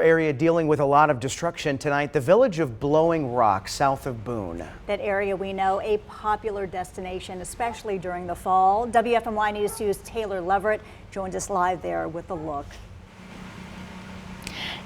Area dealing with a lot of destruction tonight, the village of Blowing Rock, south of Boone. That area, we know, a popular destination, especially during the fall. WFMY News 2's Taylor Leverett joins us live there with a look.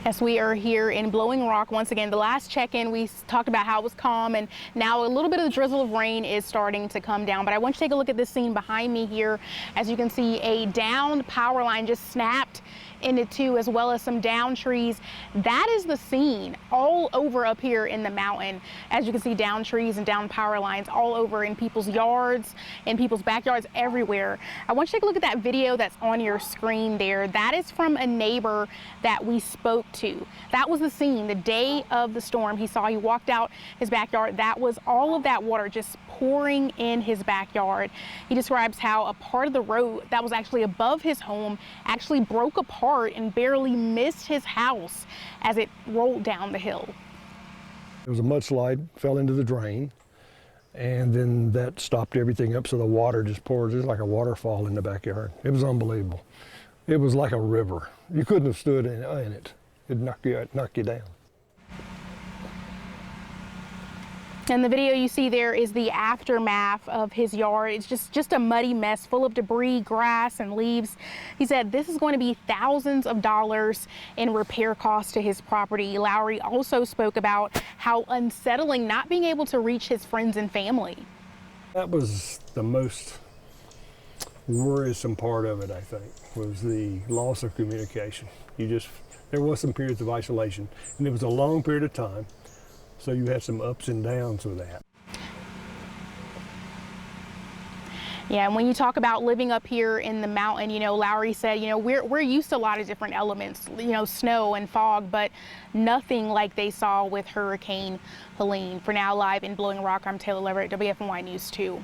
Yes, we are here in Blowing Rock once again. The last check-in, we talked about how it was calm, and now a little bit of the drizzle of rain is starting to come down. But I want you to take a look at this scene behind me here. As you can see, a downed power line just snapped into two, as well as some downed trees. That is the scene all over up here in the mountain. As you can see, downed trees and downed power lines all over in people's yards, in people's backyards, everywhere. I want you to take a look at that video that's on your screen there. That is from a neighbor that we spoke to. That was the scene the day of the storm. He walked out his backyard. That was all of that water just pouring in his backyard. He describes how a part of the road that was actually above his home actually broke apart and barely missed his house as it rolled down the hill. There was a mudslide, fell into the drain, and then that stopped everything up, so the water just poured just like a waterfall in the backyard. It was unbelievable. It was like a river. You couldn't have stood in it. It'd knock you down. And the video you see there is the aftermath of his yard. It's just a muddy mess full of debris, grass, and leaves. He said this is going to be thousands of dollars in repair costs to his property. Lowry also spoke about how unsettling not being able to reach his friends and family. That was the most worrisome part of it, I think, was the loss of communication. There was some periods of isolation, and it was a long period of time. So you had some ups and downs with that. Yeah, and when you talk about living up here in the mountain, Lowry said, we're used to a lot of different elements, snow and fog, but nothing like they saw with Hurricane Helene. For now, live in Blowing Rock, I'm Taylor Leverett, WFMY News 2.